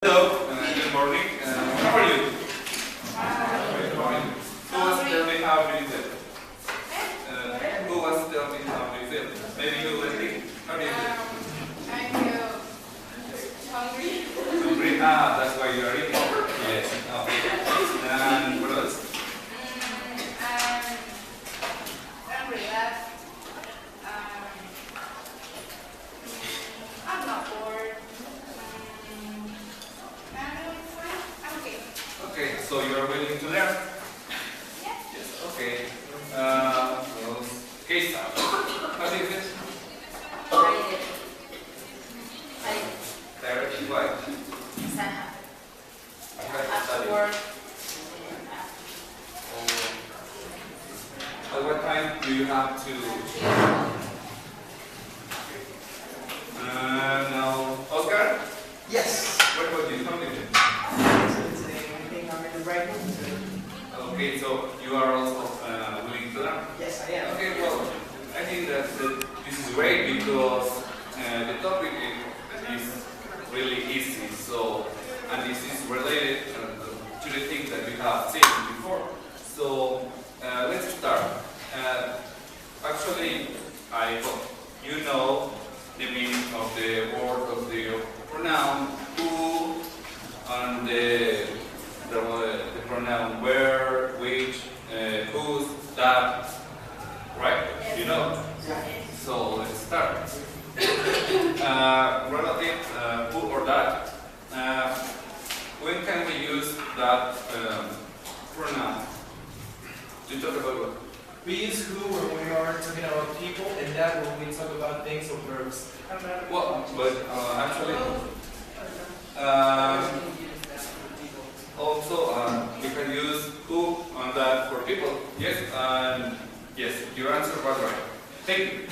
Hello, good morning. How are you? Good morning. Who wants to tell me how do you feel? Who wants to tell me how do you feel? Maybe you, Leslie? How do you feel? I feel hungry. Hungry? Ah, that's why you are eating. Yes. Okay. And what else? I'm relaxed. I'm not bored. I'm okay. Okay, so you are willing to learn? Yeah. Yes. Okay. Well, okay, so how do you feel? Tired. Tired? Why? After work. At what time do you have to? Now, Oscar? Yes. What about you? How do you feel? Anything I'm in the right mood to. Okay, so you are also willing to learn? Yes, I am. Okay, well, I think that this is great because the topic is really easy. So, and this is related to the things that we have seen before. So, let's start. Actually, I hope you know the meaning of the word of the pronoun who and the pronoun where, which, whose, that, right? You know? So let's start. Relative, who or that. When can we use that pronoun? To talk about what? We use who when we are talking about people, and that when we talk about things or verbs. Well, but actually, also we can use who on that for people. Yes, and yes, your answer was right. Thank you.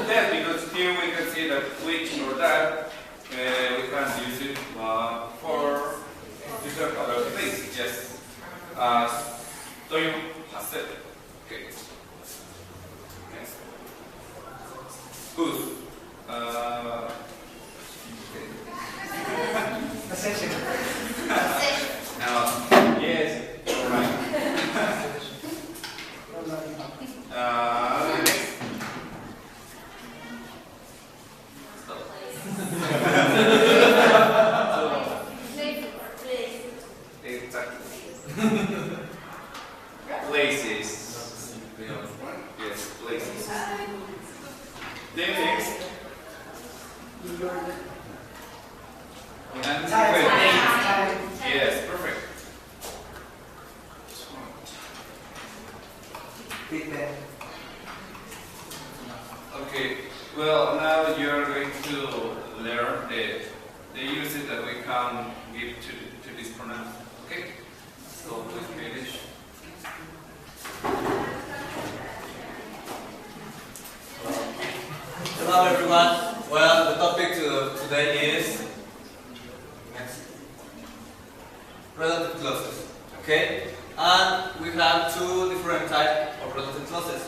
Yeah, because here we can see that which or that we can use it for different other things. Yes. Do you have said? Okay. Yes. Whose? Okay. Ascension. Yes. All right. Next. Stop. Exactly. Places. Yes, places. Then next. And Time. yes, perfect. Big Ben. Okay. Well, now you're going to learn the uses that we can give to this pronoun. Okay. So please finish. Hello everyone. Well, the topic today is relative clauses. Okay? And we have two different types of relative clauses.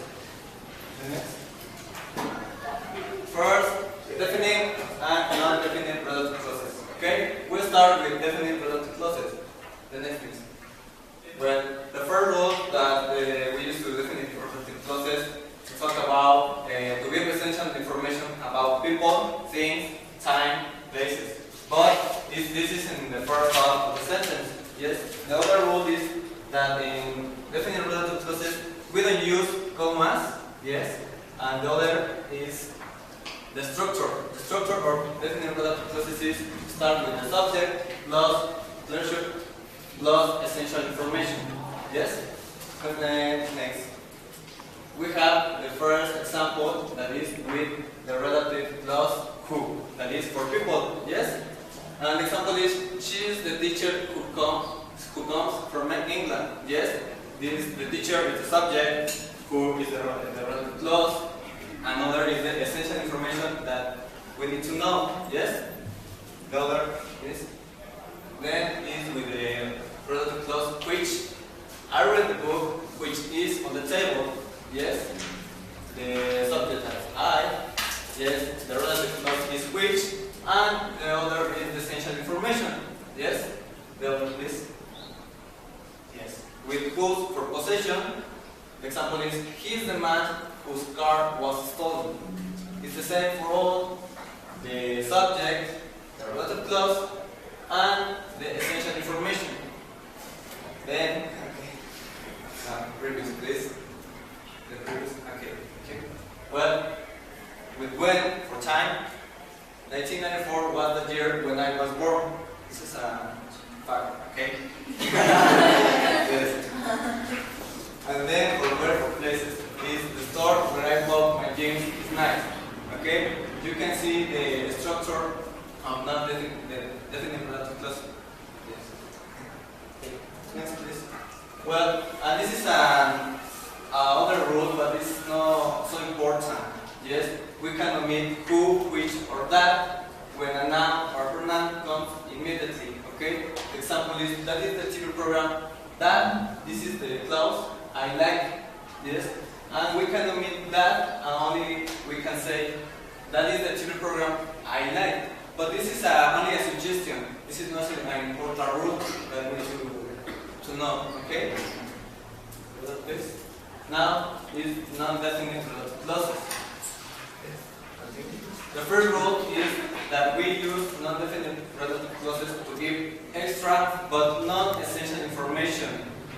First, definite and non-definite relative clauses. Okay? We'll start with definite relative clauses. The next please. Well, the first rule that we use to definite relative clauses to talk about, to give essential information about people, things, time, places. But this is in the first part of the sentence. Yes. The other rule is that in definite relative clauses we don't use commas. Yes. And the other is the structure. The structure of definite relative clauses is start with the subject plus pleasure plus essential information. Yes? Next. We have the first example that is with the relative clause who. That is for people. Yes? And the example is she is the teacher who comes from England. Yes? The teacher is the subject, who is the relative clause. Another is the essential information that we need to know. Yes? The other is then is with the relative clause which. I read the book which is on the table. Yes? The subject has I. Yes? The relative Yes? The other, please. Yes. With whose for possession, the example is, he's the man whose car was stolen. It's the same for all the subject, the relative clause, and the essential information. Then, previous, please. The previous, okay. Well, with when for time, 1994 was the year when I was born. This is a fact, okay? Yes. And then for where for places is the store where I bought my jeans is nice. Okay? You can see the structure of not the definite relative clause. Yes. Okay. Next please. Well, this is another rule, but it's not so important. Yes? We can omit who, which, or that when a noun or pronoun comes immediately. Okay? The example is, that is the TV program. That, this is the clause, I like. Yes? And we can omit that, and only we can say, that is the TV program I like. But this is only a suggestion. This is not an important rule that we need to know. Okay? This. Now is non-definite clauses. The first rule is that we use non-definite relative clauses to give extra but not essential information.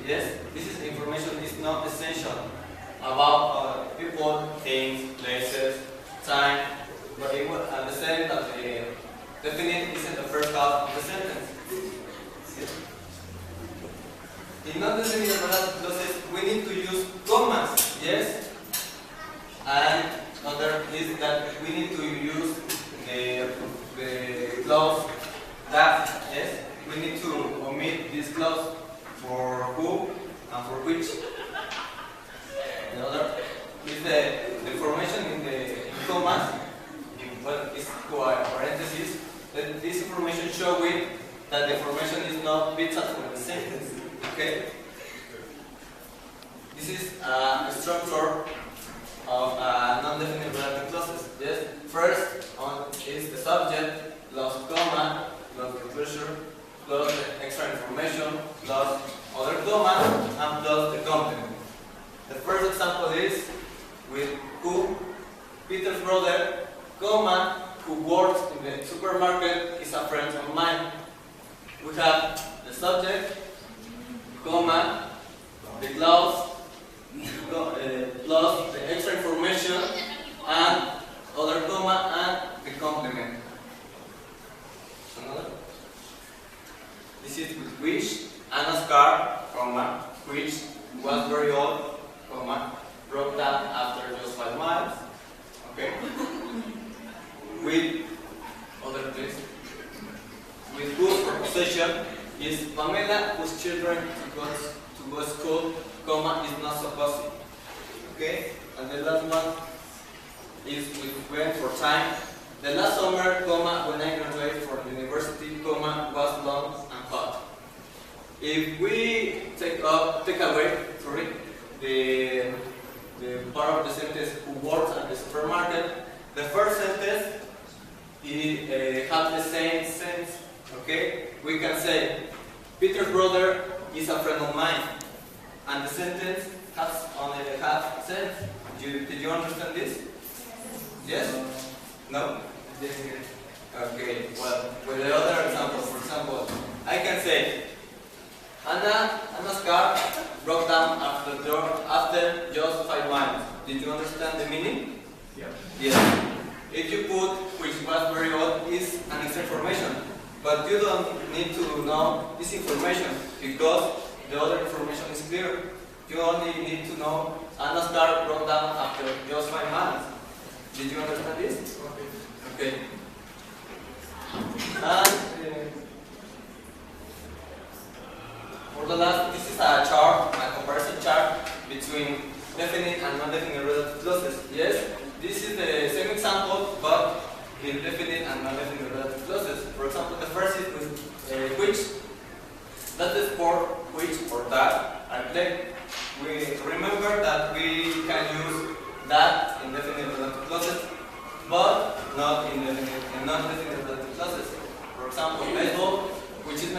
Yes, this is information is not essential about people, things, places, time, but it will understand that the definite is in the first half of the sentence. Yes. In non-definite relative clauses, we need to use commas. Yes, and another is that we need to use the clause that. Yes, we need to omit this clause for who and for which. The other is the information in the commas. Well, is parentheses. That this information showing that the information is not vital for the sentence. Okay. This is a structure of non-definite relative clauses. Yes. First is the subject plus comma plus the closure plus the extra information plus other comma and plus the complement. The first example is with who, Peter's brother, comma, who works in the supermarket is a friend of mine. We have the subject, comma, the clause, plus the extra information and other comma and the complement. Another. This is with which Anna's car, comma, which was very old, comma, broke down after just 5 miles. Okay. With other place. With whose for possession is Pamela, whose children to go to school, comma, is not so fussy. Okay? And the last one is with when for time. The last summer, comma, when I graduated from university, comma, was long and hot. If we take away, the part of the sentence who works at the supermarket, the first sentence has the same sense. Okay? We can say, Peter's brother is a friend of mine. And the sentence has only half sense. Did you understand this? Yes? No? Okay, well, with the other example, for example, I can say, Anna's car broke down after just 5 miles. Did you understand the meaning? Yeah. Yes. If you put which was very old is an extra information, but you don't need to know this information because the other information is clear. You only need to know Anna's car broke down after just 5 miles. Did you understand this? Okay. And for the last, this is a chart, a comparison chart between definite and non-definite relative clauses. Yes, this is the same example, but in definite and non-definite relative clauses. For example, the first is with which. That is for which or that are played. We remember that we can use that in definite relative clauses, but not in non-definite relative clauses. For example, baseball, which is my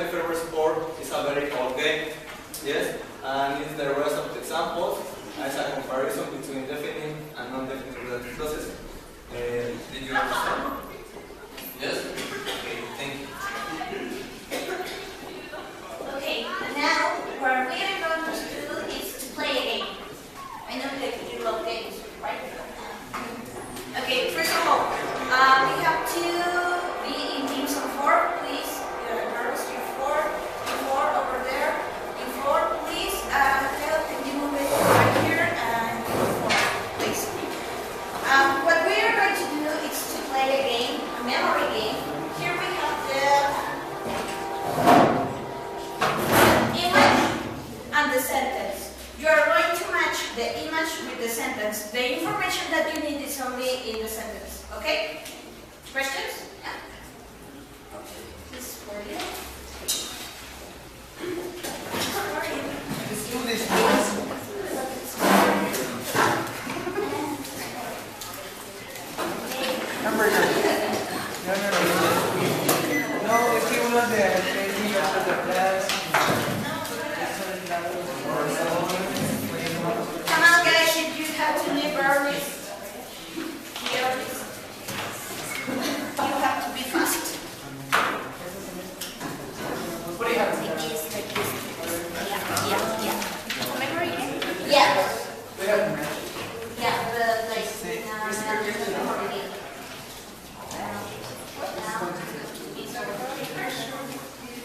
the sentence. The information that you need is only in the sentence. Okay? Questions? Yeah. Okay. This is for you. Let's do this. Hamburger. No. No, es que uno de y otro de atrás. Come on, guys, if you have to leave early, you have to be fast. What do you have? Yeah. Memory? Yeah. We have to match. Yeah, the like.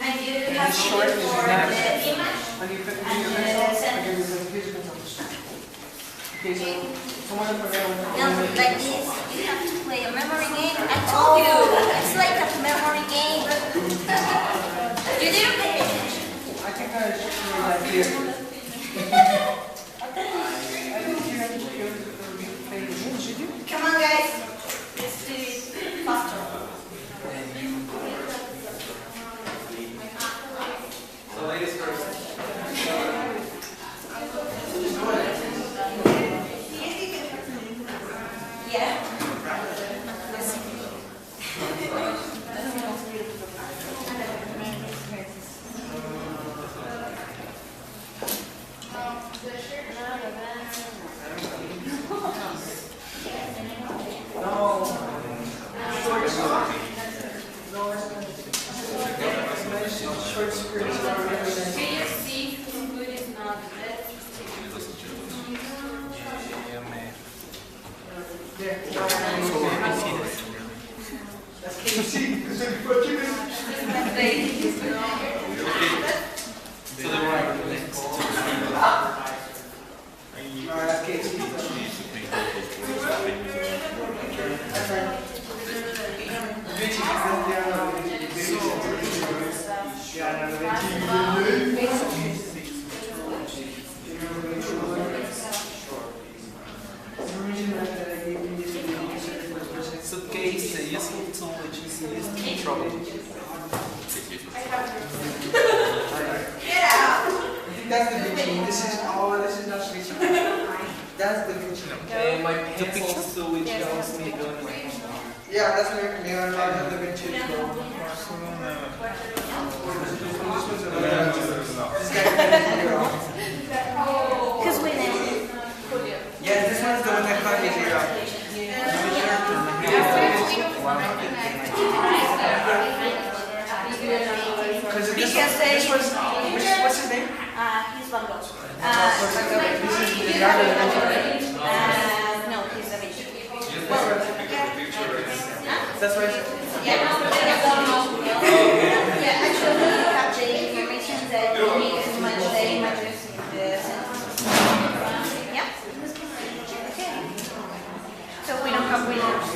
And you have to Short look is for not- the image. And you put And the the sentence. Okay, so someone No, like this. You have to play a memory game. I told you. It's like a memory game. You didn't pay attention. I think I should do that here. I didn't hear it. Should you? Come on, guys. Let's do it faster. So ladies first. Yeah. Short skirts are really nice. Can you see food is not the best? There. That's KFC. To the right. No, that's KFC. That's right. Suitcase, a useful tool which is used in trouble. Get out. I think that's the Vinci. This is not Vinci. That's the Vinci. My pencil tool which helps me doing my Yeah, that's Leonardo da Vinci. This guy Because we know. Yeah, this one's the one that caught me zero. Because this was, what's his name? He's Van Gogh. This is Leonardo da Vinci. No, he's a Vinci. That's what I said. Yeah, actually, you have the information that you need to match the images in the sentences. Yeah? Okay. So we don't have winners.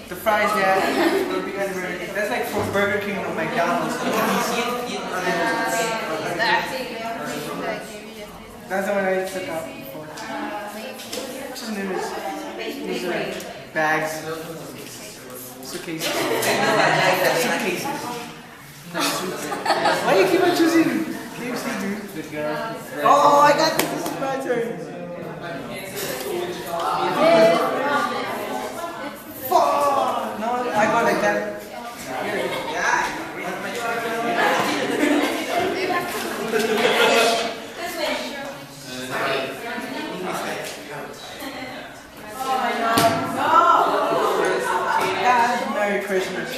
The fries that will be unready. That's like from Burger King or McDonald's. That's the one I took out before. What's his name is? These are bags. Suitcases. Suitcases. Why do you keep on choosing KFC, dude? Good girl. Oh, I got this. This is my turn. Fuck! No, I go like that. Merry Christmas.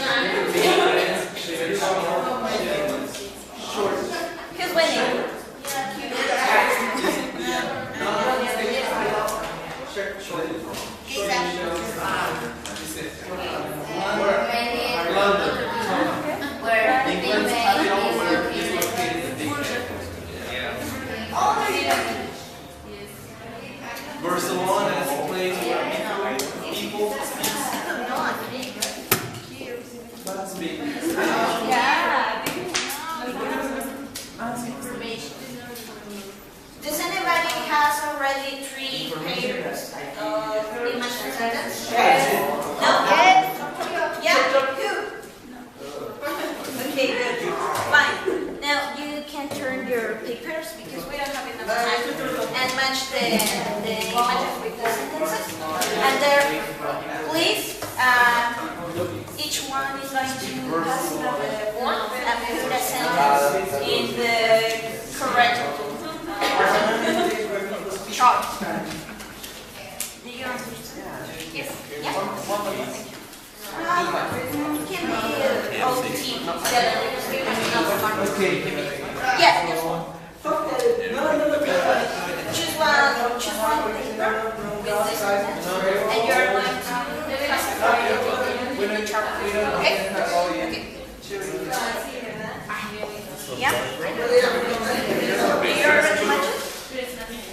Who's winning? Barcelona is a place where people speak. sentence? No? Yeah? Who? Okay, good. Fine. Now you can turn your papers because we don't have enough time and match the images with the sentences. And there, please, each one is going to pass the board and put a sentence in the correct chart. Do you understand? Yes. Yeah. Can be all the team together because we have enough time. Okay. Yeah. Choose one paper with this sentence, and you're going to classify it in the chart. Okay? Okay. Yeah?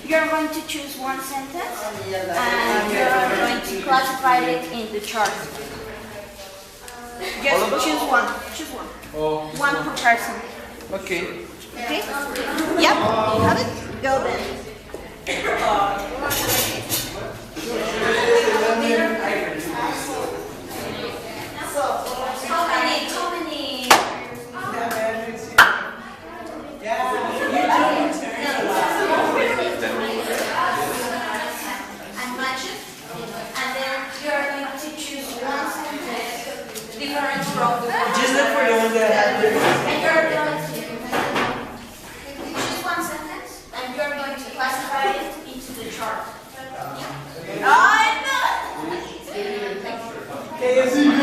You're going to choose one sentence, and you're going to classify it in the chart. Just choose one. Choose one. One per person. Okay. Okay? Yep. You have it? Go then. How many? And match it. And then you're going to choose one sentence different from the one. Just look for the ones that have And you're going to choose one sentence and you're going to classify it into the chart. I know! Okay, you see, we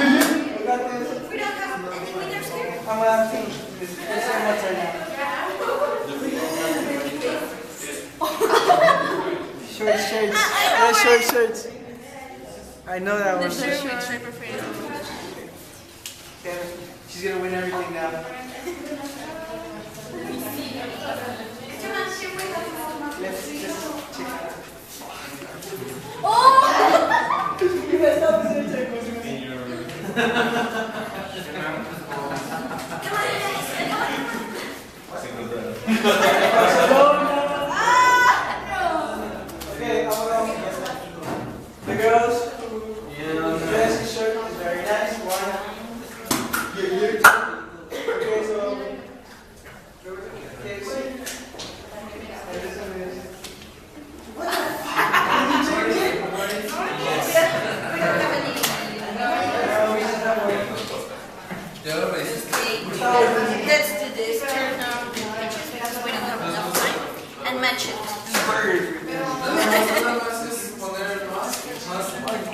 got this. We don't have any winners here. I'm gonna finish. There's so much right now. Shorts. Shorts. I know that one. Damn it. She's gonna win everything now. Let's just check it out. Oh! You messed up this check. Okay, the girls who dress the shirt is very nice. One. Okay, so. Okay, so. And this one is. Let's do this. Turn on the pictures because we don't have enough time. And match it.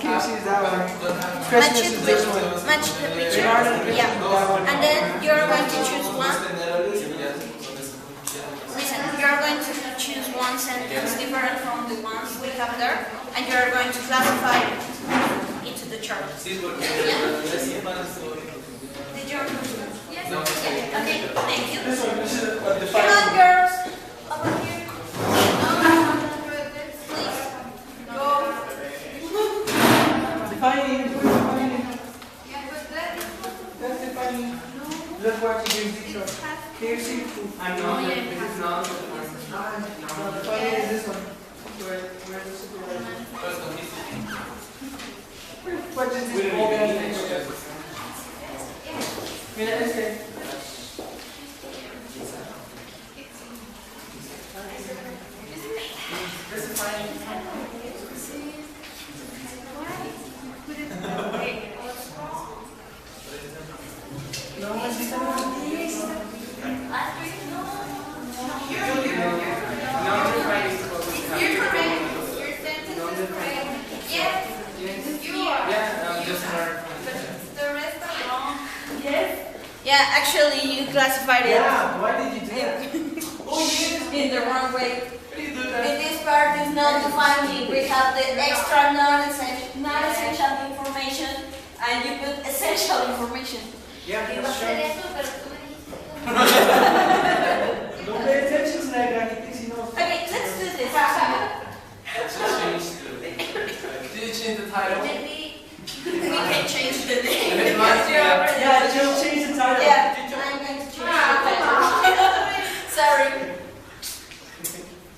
Can't see that one. Match Christmas it is this with one. match the picture. Yeah. And then you're going to choose one. Listen, you're going to choose one sentence different from the ones we have there, and you're going to classify it into the chart. Yeah? Did you? Yes. Yeah. Okay. Thank you. Come on, girls. Over here. Please. Go. Defining. That's defining. Look what you do. Can you see? I'm not. This is not. Defining is this one. Where's the supervisor? What is this organization? Mira, este. Yeah, actually you classified it Yeah, why did you do that? in the wrong way. In this part is not defining. We have the extra non-essential information and you put essential information. Yeah, that's true. Don't pay attention to that guy, he thinks he knows. Okay, let's do this. Did you change the title? Maybe we can change the name. Yeah, Joe, change the title. Yeah, I'm going to change the title. Sorry.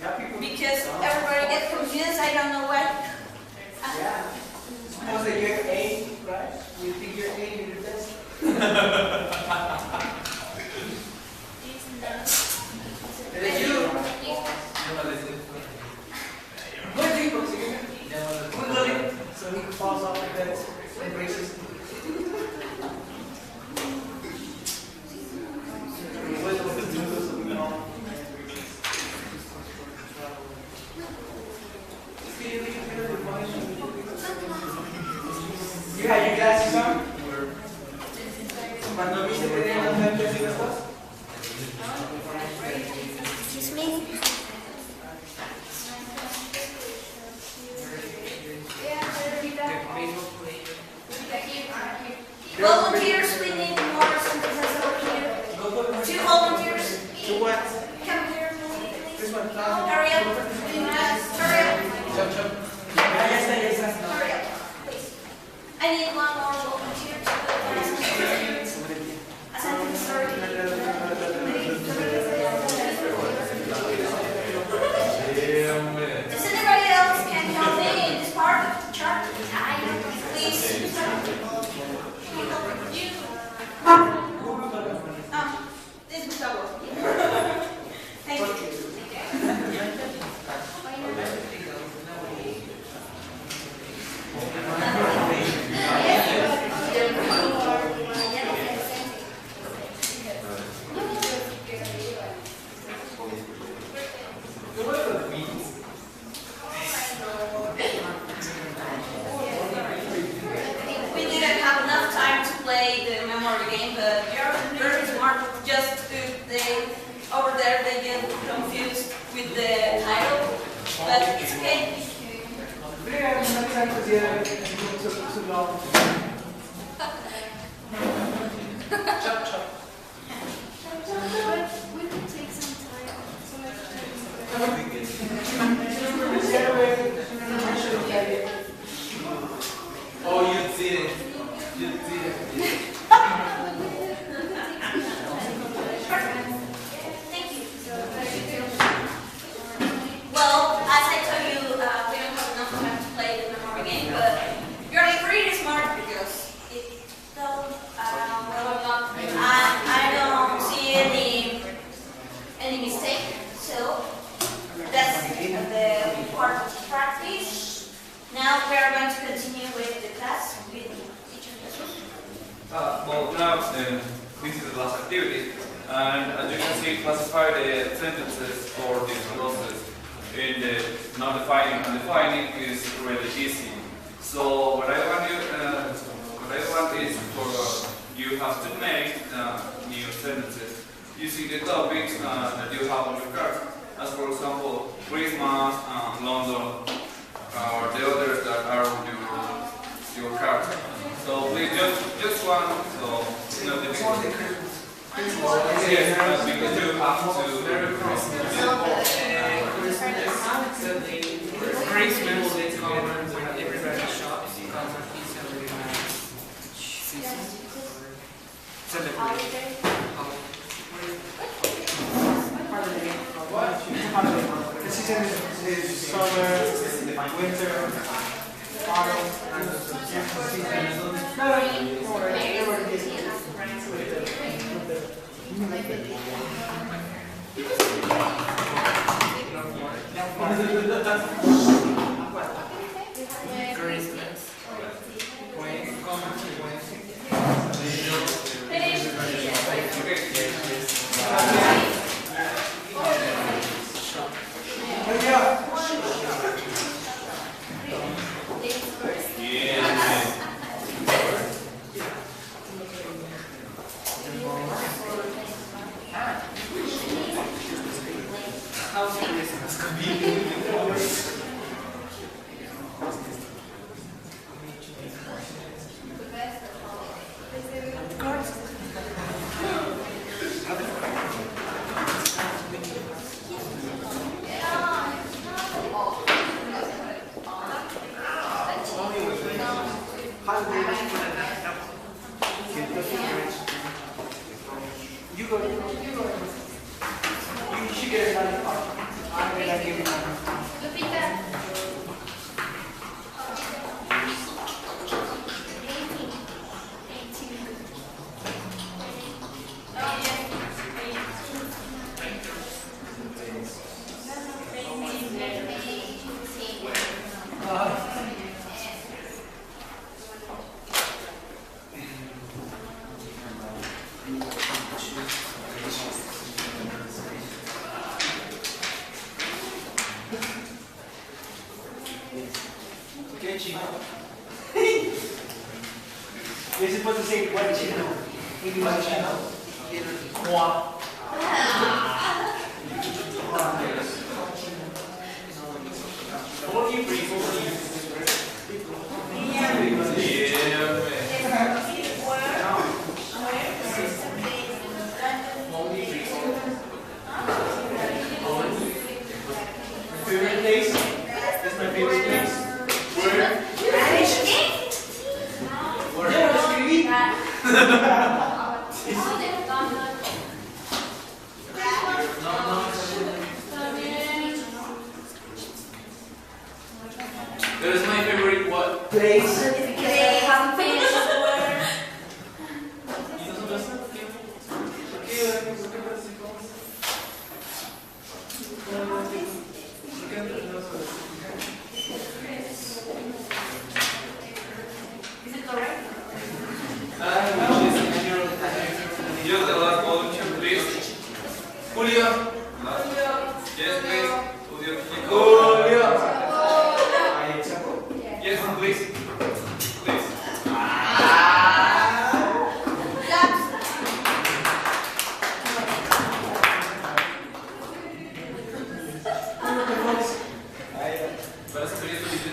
Yeah, people. Because everybody gets confused, I don't know why. Yeah. Suppose that you're A, right? You think you're A, you're the best. And then you. Good people, wiggle it so he falls off the bed and breaks his knee. You had your glasses on? Cuando viste tenían las lentes y las cosas? Excuse me. Volunteers, we need more sentences over here. 2 volunteers. To what? Come here, please. This one. Hurry up. Hurry up. Chop, chop. Yes, sir. Hurry up, please. I need 1 more volunteer to put a sentence Does anybody else can help me in this part of the chart? Please. This is Gustavo. Thank you. We didn't have enough time to play the memory game, but you're very smart. Just over there they get confused with the title, but it's okay. Chop, chop. We could take some time. Oh, you did it. You did it. Thank you. Well, as I told you, we don't have enough time to play the memory game, but you're pretty smart because it don't, I don't see any mistake, so that's the part of practice. Now we are going to continue with the class with teacher Jesús. Well, now this is the last activity, and as you can see, classify the sentences for this process. In the not defining and defining is really easy. So what I want is for you have to make new sentences using the topics that you have on your card. As for example, Christmas, London, or the others that are on your card. So please just one. So it's not difficult. Yes, because you have to. Merry Christmas. Christmas is common to have everybody shops, common peace and celebrate. The season is summer, winter, autumn, Christmas. You go. You should get another part. I'm gonna give you one. Lupita. You're supposed to say what chino. Maybe what chino. What? Favorite place? That's my favorite place. Where? That is my favorite what? Place. Just the last volunteer, please. Julio. Yes, please. Julio. Yes, please. Please. Parece que esto dice.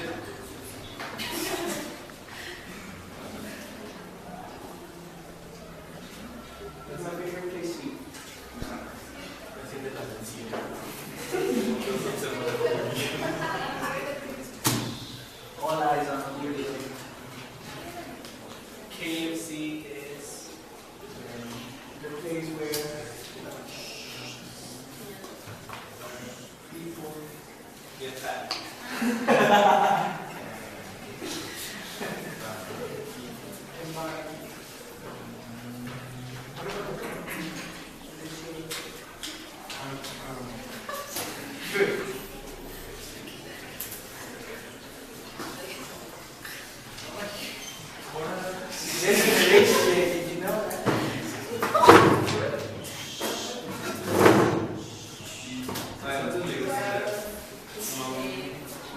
That's my favorite place to eat. All eyes on you. KFC is The place where people get fat. There's a relationship, did you know that?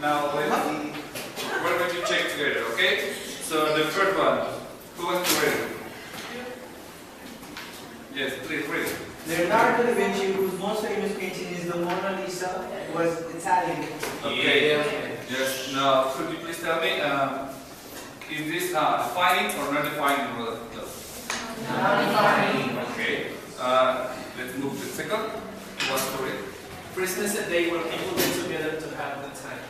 Now we're going to check together, okay? So the first one, who wants to read it? Yes, please read it. Leonardo da Vinci, whose most famous painting is the Mona Lisa, was Italian. Okay. Yes. Now, could you please tell me, is this defining or not defining relative clause? Not defining. Okay. Let's move to the second. Who wants to read? Christmas a day where people get together to have the time.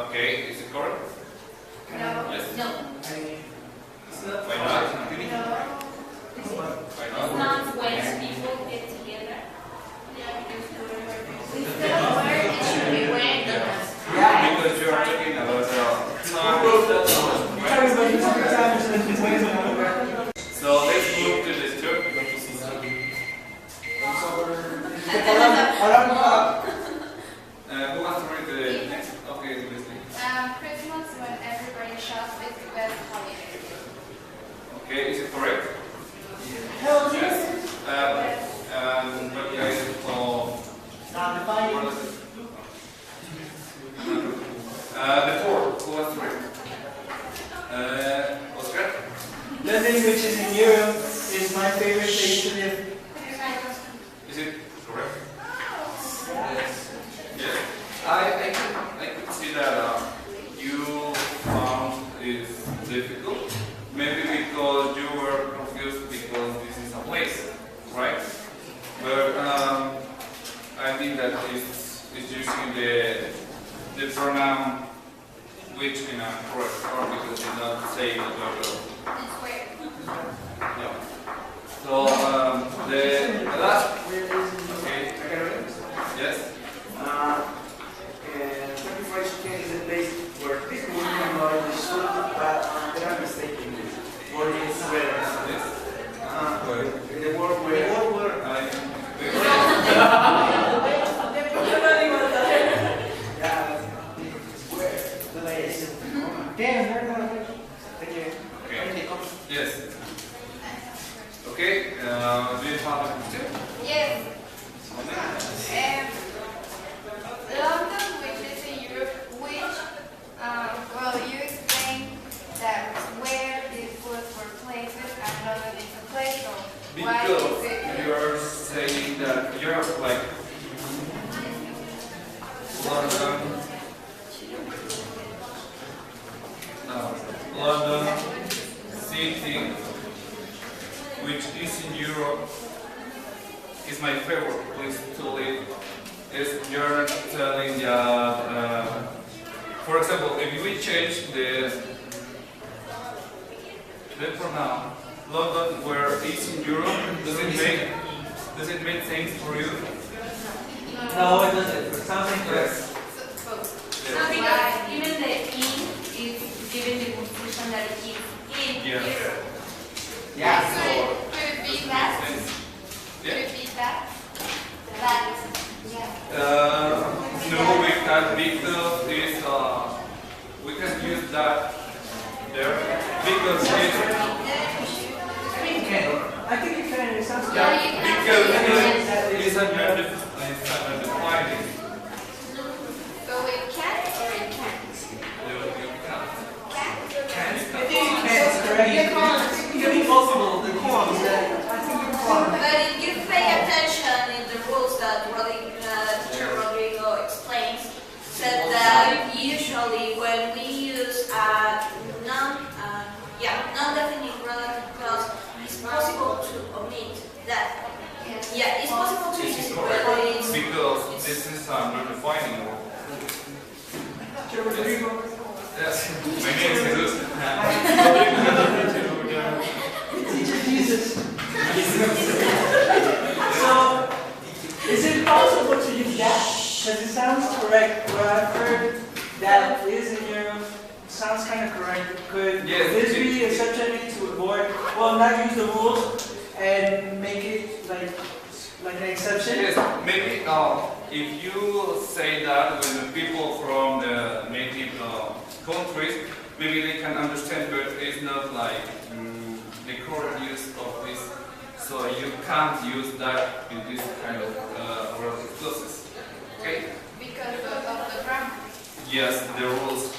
Okay, is it correct? No. Yes. No. It's not Why not? Why It's not? not when people get together. Instead of where, it should be when. Yeah. Because you are talking about Who wrote that song? So let's move to the third. Who wants to read the next? Okay, listening. Christmas, when everybody shops, is the best holiday. Okay, is it correct? Hell Yes. What guys Not defining. what is it? The fourth. Who wants to read? Oscar? London, which is in Europe, is my favorite place to live. Is it correct? Yes. Yes. I could see that you found it difficult. Maybe because you were confused because this is a place, right? But I think that it's using the pronoun which in a correct form because it's not saying the verb. Yeah. So the last. Okay. Yes. And 24 Chicken is a place where people can go to the soup, but they're not mistaken. Or it's where. Yes. In the world where. Yeah, where the place. Damn, they're not. Thank you. Okay. Yes. Okay. Do you have a question? Yes. London, which is in Europe, which, well, you explained that where these words were places meeting, which is in Europe, is my favorite place to live. Is you're telling that, for example, if we change the pronoun London, where it's in Europe, does it make sense for you? No, it doesn't. It sounds incorrect. No, because even the in is given the confusion that it is in Yeah. Europe. Yeah. Could it be that? Could it be that? That. Yeah. No, we can because this we can use that there because it's I think you can. It sounds Yeah, good. you can. because it's undefined. So it can or it can't? You can't. Can? I think you can. It's correct. It can be possible. The cons. I think you can. But if you pay attention in the rules that teacher Rodrigo explains, said that usually when we use a non-definite relative clause, it's possible to omit that. Yeah, it's possible to This use is it, correct but it's because this is non-defining word. Rodrigo. Yes, my name is Jesús. Teacher Jesus. So, is it possible to use that? Because it sounds correct. What I've heard that is in Europe sounds kind of correct. Could Yes, this be such a need to avoid, well, not use the rules and make it like an exception? Yes, maybe if you say that when the people from the native countries, maybe they can understand, but it's not like the correct use of this. So you can't use that in this kind of relative clauses. Okay? Because of the grammar. Yes, the rules